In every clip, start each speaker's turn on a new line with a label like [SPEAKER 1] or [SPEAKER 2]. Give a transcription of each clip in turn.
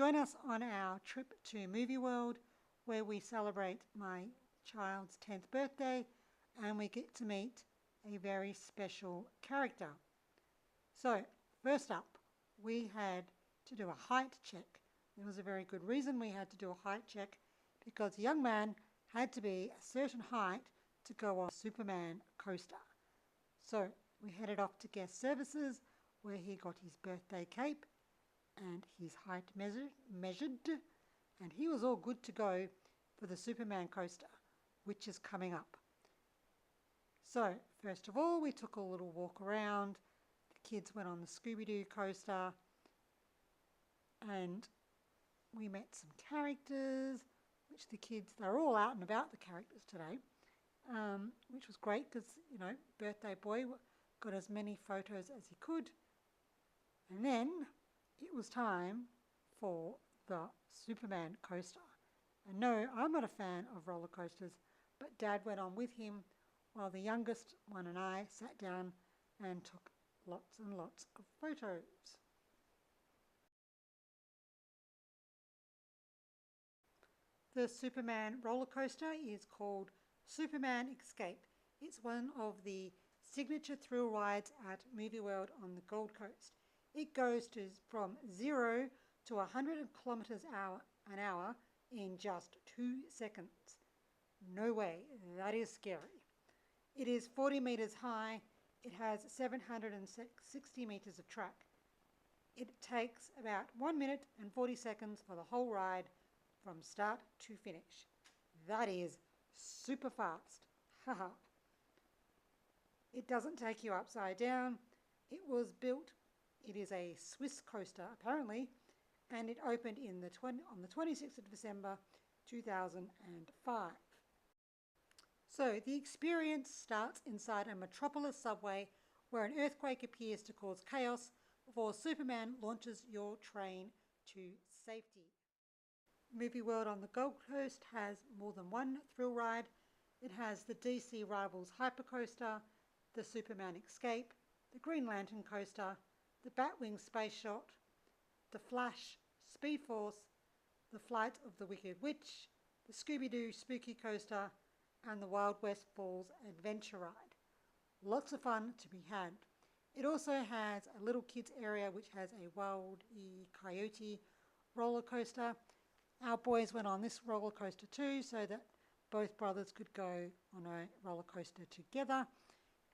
[SPEAKER 1] Join us on our trip to Movie World, where we celebrate my child's 10th birthday and we get to meet a very special character. So, first up, we had to do a height check. There was a very good reason we had to do a height check, because the young man had to be a certain height to go on Superman coaster. So we headed off to guest services, where he got his birthday cape and his height measured, and he was all good to go for the Superman coaster, which is coming up. So first of all, we took a little walk around. The kids went on the Scooby-Doo coaster and we met some characters, which the kids, they're all out and about, the characters today, which was great because, birthday boy got as many photos as he could. And then it was time for the Superman coaster. And no, I'm not a fan of roller coasters, but Dad went on with him while the youngest one and I sat down and took lots and lots of photos. The Superman roller coaster is called Superman Escape. It's one of the signature thrill rides at Movie World on the Gold Coast. It goes from 0 to 100 kilometers an hour in just 2 seconds. No way, that is scary. It is 40 meters high. It has 760 meters of track. It takes about 1 minute and 40 seconds for the whole ride from start to finish. That is super fast. Haha. It doesn't take you upside down. It is a Swiss coaster apparently, and it opened on the 26th of December 2005. So the experience starts inside a metropolis subway where an earthquake appears to cause chaos before Superman launches your train to safety. Movie World on the Gold Coast has more than one thrill ride. It has the DC Rivals Hypercoaster, the Superman Escape, the Green Lantern Coaster, the Batwing Space Shot, the Flash Speed Force, the Flight of the Wicked Witch, the Scooby-Doo Spooky Coaster, and the Wild West Falls Adventure Ride. Lots of fun to be had. It also has a little kids area which has a Wild Coyote roller coaster. Our boys went on this roller coaster too, so that both brothers could go on a roller coaster together,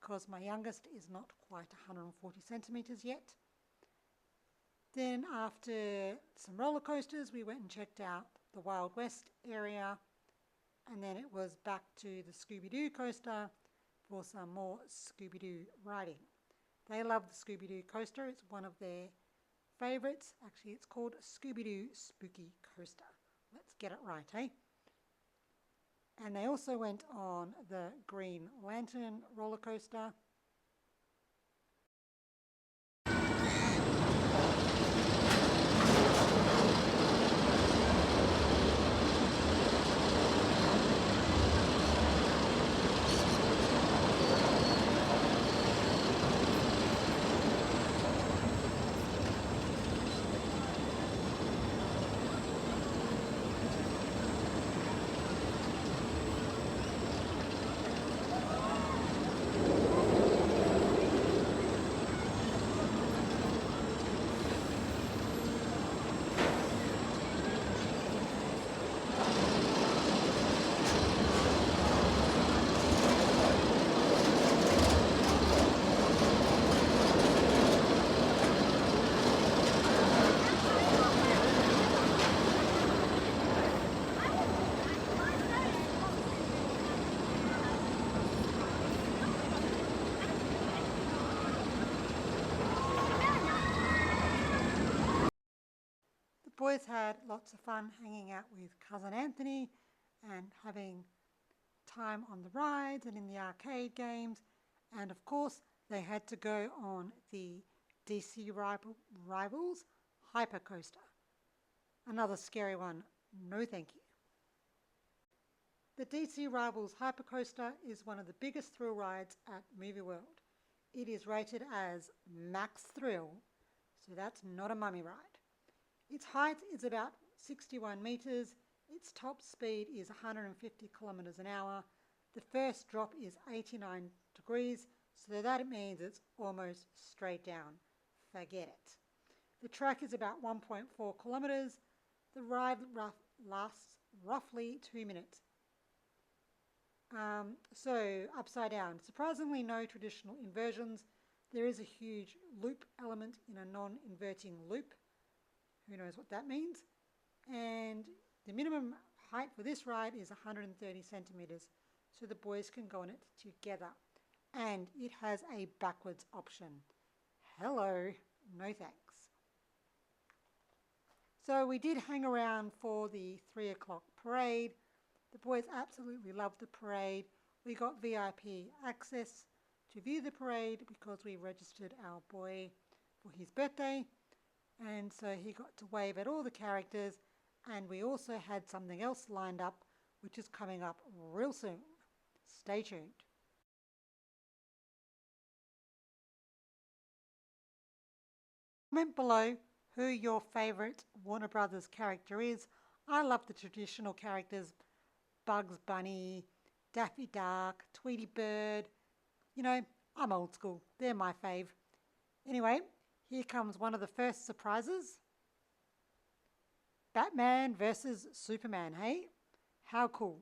[SPEAKER 1] because my youngest is not quite 140 centimetres yet. Then after some roller coasters, we went and checked out the Wild West area, and then it was back to the Scooby-Doo coaster for some more Scooby-Doo riding. They love the Scooby-Doo coaster. It's one of their favourites. Actually, it's called Scooby-Doo Spooky Coaster. Let's get it right, eh? And they also went on the Green Lantern roller coaster. Boys had lots of fun hanging out with Cousin Anthony and having time on the rides and in the arcade games. And of course, they had to go on the DC Rivals Hypercoaster. Another scary one. No thank you. The DC Rivals Hypercoaster is one of the biggest thrill rides at Movie World. It is rated as max thrill, so that's not a mummy ride. Its height is about 61 meters. Its top speed is 150 kilometers an hour. The first drop is 89 degrees, so that means it's almost straight down. Forget it. The track is about 1.4 kilometers. The ride lasts roughly 2 minutes. So upside down. Surprisingly, no traditional inversions. There is a huge loop element in a non-inverting loop. Who knows what that means? And the minimum height for this ride is 130 centimeters, so the boys can go on it together. And it has a backwards option. Hello, no thanks. So we did hang around for the 3 o'clock parade. The boys absolutely loved the parade. We got VIP access to view the parade because we registered our boy for his birthday, and so he got to wave at all the characters, and we also had something else lined up which is coming up real soon. Stay tuned. Comment below who your favourite Warner Brothers character is. I love the traditional characters, Bugs Bunny, Daffy Duck, Tweety Bird. You know, I'm old school. They're my fave. Anyway, here comes one of the first surprises. Batman versus Superman, hey? How cool.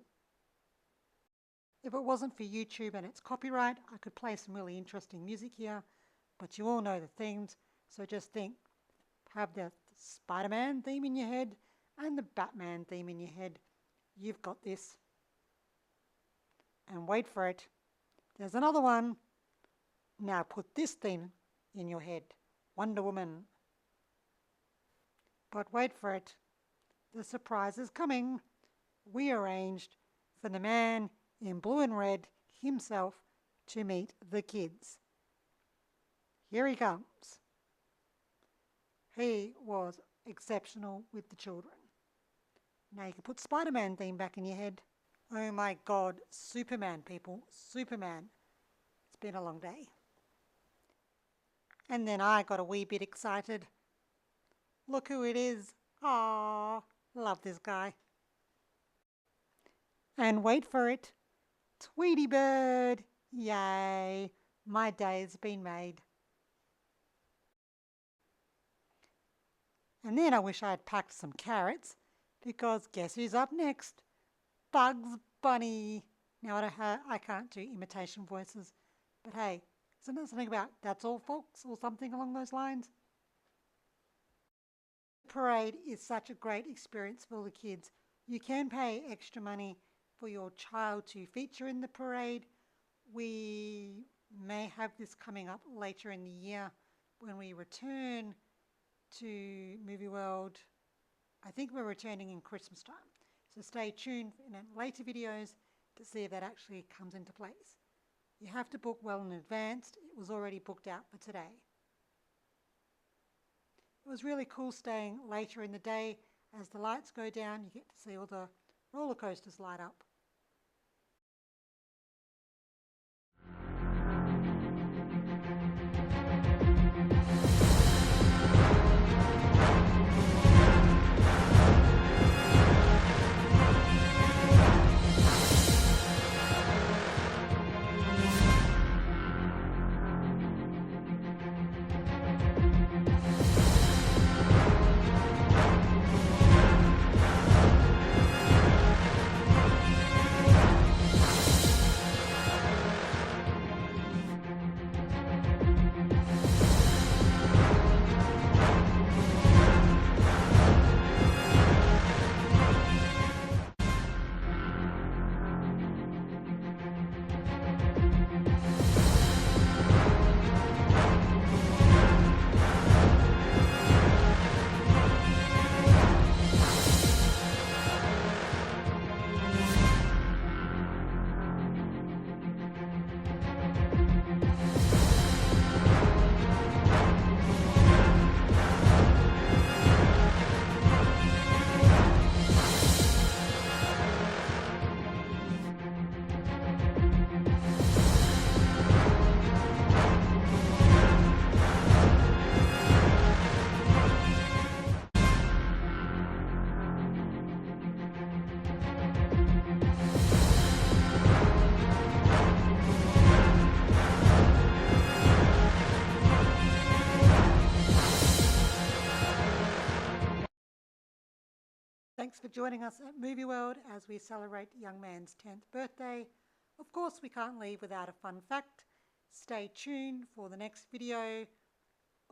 [SPEAKER 1] If it wasn't for YouTube and its copyright, I could play some really interesting music here, but you all know the themes, so just think, have the Spider-Man theme in your head and the Batman theme in your head. You've got this. And wait for it. There's another one. Now put this theme in your head. Wonder Woman. But wait for it. The surprise is coming. We arranged for the man in blue and red himself to meet the kids. Here he comes. He was exceptional with the children. Now you can put Spider-Man theme back in your head. Oh my God, Superman, people, Superman. It's been a long day. And then I got a wee bit excited. Look who it is. Aww, love this guy. And wait for it. Tweety Bird. Yay, my day's been made. And then I wish I had packed some carrots, because guess who's up next? Bugs Bunny. Now I can't do imitation voices, but hey, isn't there something about that's all folks or something along those lines? The parade is such a great experience for the kids. You can pay extra money for your child to feature in the parade. We may have this coming up later in the year when we return to Movie World. I think we're returning in Christmas time. So stay tuned in later videos to see if that actually comes into place. You have to book well in advance. It was already booked out for today. It was really cool staying later in the day. As the lights go down, you get to see all the roller coasters light up. Thanks for joining us at Movie World as we celebrate the young man's 10th birthday. Of course, we can't leave without a fun fact. Stay tuned for the next video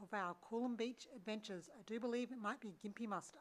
[SPEAKER 1] of our Coolum Beach adventures. I do believe it might be Gimpy Muster.